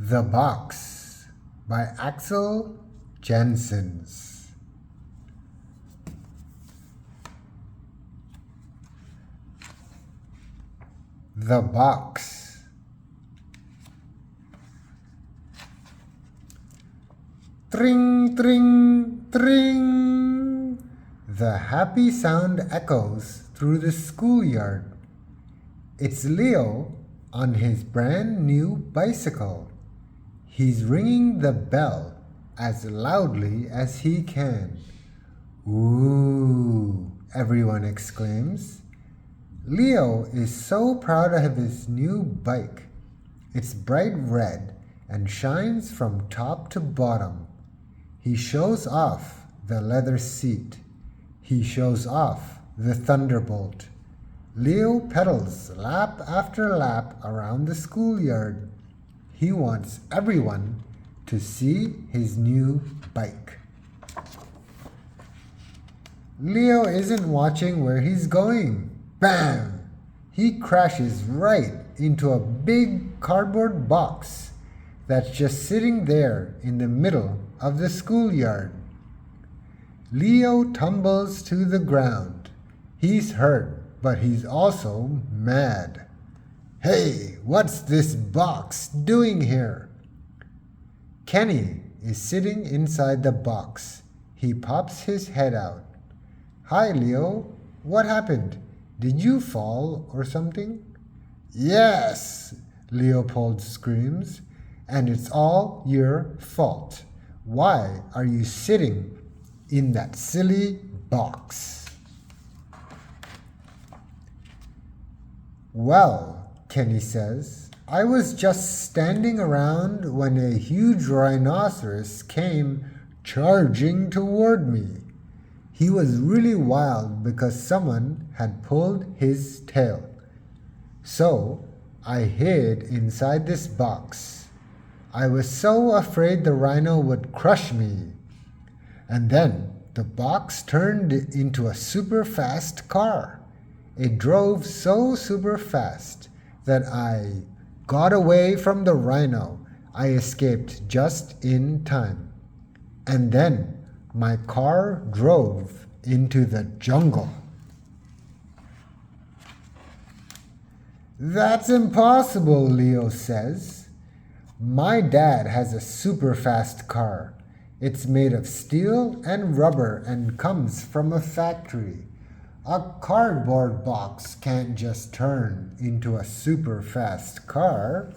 The Box by Axel Janssens. The Box. Tring, tring, tring. The happy sound echoes through the schoolyard. It's Leo on his brand new bicycle. He's ringing the bell as loudly as he can. Ooh, everyone exclaims. Leo is so proud of his new bike. It's bright red and shines from top to bottom. He shows off the leather seat. He shows off the thunderbolt. Leo pedals lap after lap around the schoolyard. He wants everyone to see his new bike. Leo isn't watching where he's going. Bam! He crashes right into a big cardboard box that's just sitting there in the middle of the schoolyard. Leo tumbles to the ground. He's hurt, but he's also mad. Hey, what's this box doing here? Kenny is sitting inside the box. He pops his head out. Hi, Leo. What happened? Did you fall or something? Yes, Leopold screams. And it's all your fault. Why are you sitting in that silly box? Well, Kenny says, I was just standing around when a huge rhinoceros came charging toward me. He was really wild because someone had pulled his tail. So I hid inside this box. I was so afraid the rhino would crush me. And then the box turned into a super fast car. It drove so super fast that I got away from the rhino. I escaped just in time. And then my car drove into the jungle. That's impossible, Leo says. My dad has a super fast car. It's made of steel and rubber and comes from a factory. A cardboard box can't just turn into a super fast car.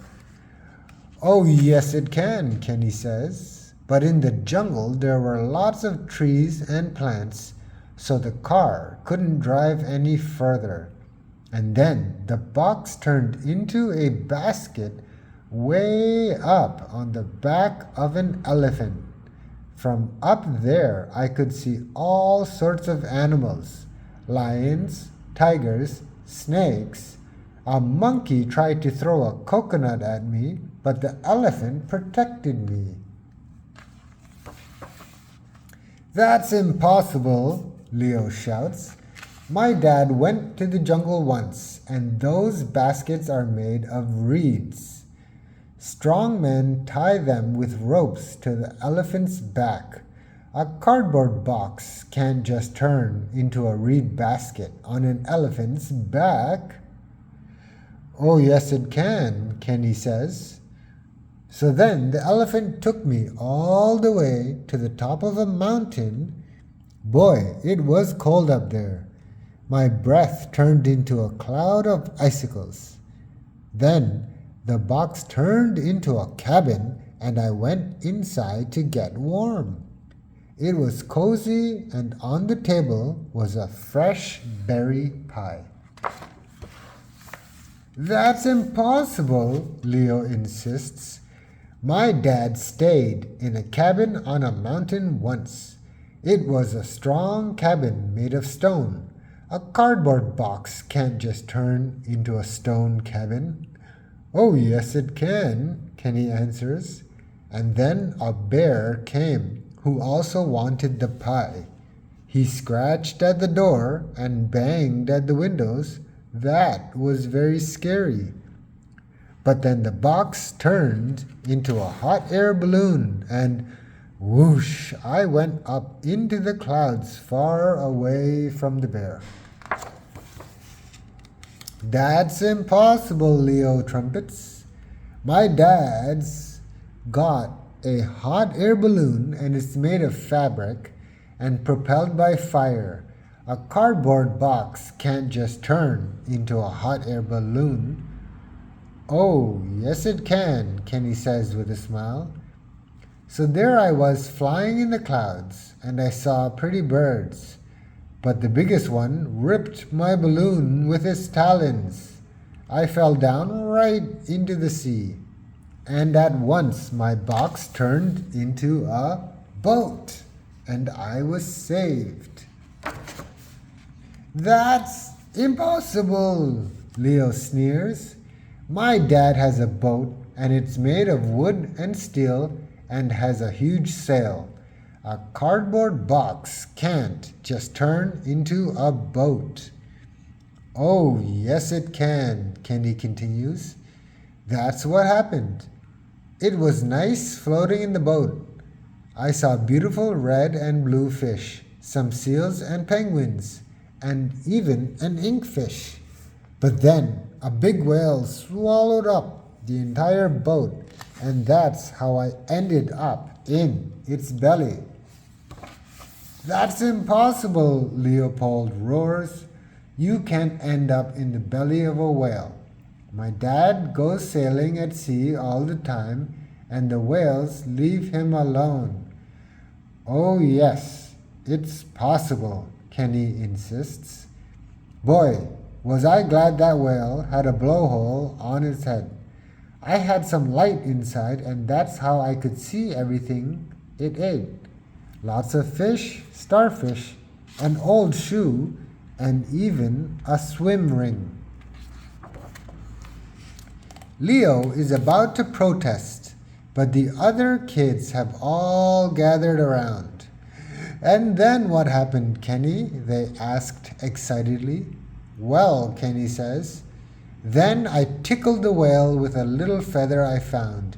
Oh, yes, it can, Kenny says. But in the jungle, there were lots of trees and plants, so the car couldn't drive any further. And then the box turned into a basket way up on the back of an elephant. From up there, I could see all sorts of animals. Lions, tigers, snakes. A monkey tried to throw a coconut at me, but the elephant protected me. That's impossible, Leo shouts. My dad went to the jungle once, and those baskets are made of reeds. Strong men tie them with ropes to the elephant's back. A cardboard box can't just turn into a reed basket on an elephant's back. Oh, yes, it can, Kenny says. So then the elephant took me all the way to the top of a mountain. Boy, it was cold up there. My breath turned into a cloud of icicles. Then the box turned into a cabin, and I went inside to get warm. It was cozy, and on the table was a fresh berry pie. That's impossible, Leo insists. My dad stayed in a cabin on a mountain once. It was a strong cabin made of stone. A cardboard box can't just turn into a stone cabin. Oh, yes, it can, Kenny answers. And then a bear came who also wanted the pie. He scratched at the door and banged at the windows. That was very scary. But then the box turned into a hot air balloon and whoosh, I went up into the clouds far away from the bear. That's impossible, Leo trumpets. My dad's got a hot air balloon and it's made of fabric and propelled by fire. A cardboard box can't just turn into a hot air balloon. Oh, yes it can, Kenny says with a smile. So there I was flying in the clouds and I saw pretty birds. But the biggest one ripped my balloon with its talons. I fell down right into the sea. And at once my box turned into a boat. And I was saved. That's impossible, Leo sneers. My dad has a boat and it's made of wood and steel and has a huge sail. A cardboard box can't just turn into a boat. Oh, yes it can, Kenny continues. That's what happened. It was nice floating in the boat. I saw beautiful red and blue fish, some seals and penguins, and even an inkfish. But then a big whale swallowed up the entire boat, and that's how I ended up in its belly. That's impossible, Leopold roars. You can't end up in the belly of a whale. My dad goes sailing at sea all the time, and the whales leave him alone. Oh yes, it's possible, Kenny insists. Boy, was I glad that whale had a blowhole on its head. I had some light inside, and that's how I could see everything it ate. Lots of fish, starfish, an old shoe, and even a swim ring. Leo is about to protest, but the other kids have all gathered around. And then what happened, Kenny? They asked excitedly. Well, Kenny says, then I tickled the whale with a little feather I found.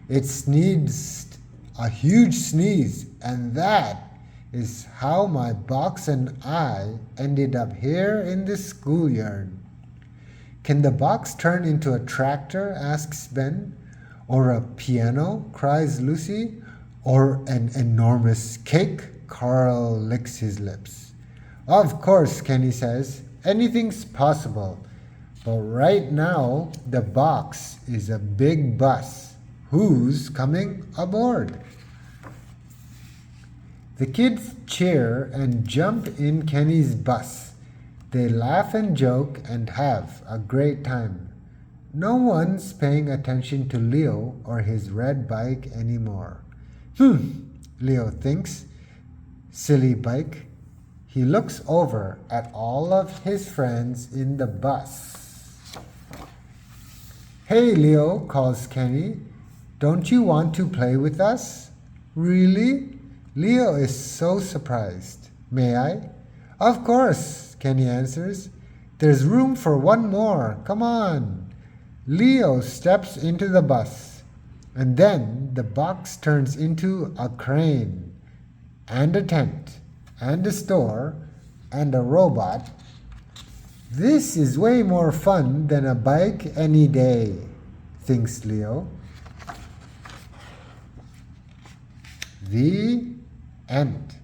It sneezed a huge sneeze, and that is how my box and I ended up here in the schoolyard. Can the box turn into a tractor? Asks Ben. Or a piano? Cries Lucy. Or an enormous cake? Carl licks his lips. Of course, Kenny says. Anything's possible. But right now, the box is a big bus. Who's coming aboard? The kids cheer and jump in Kenny's bus. They laugh and joke and have a great time. No one's paying attention to Leo or his red bike anymore. Leo thinks. Silly bike. He looks over at all of his friends in the bus. Hey, Leo, calls Kenny. Don't you want to play with us? Really? Leo is so surprised. May I? Of course, Kenny answers. There's room for one more. Come on. Leo steps into the bus, and then the box turns into a crane, and a tent, and a store, and a robot. This is way more fun than a bike any day, thinks Leo. The end.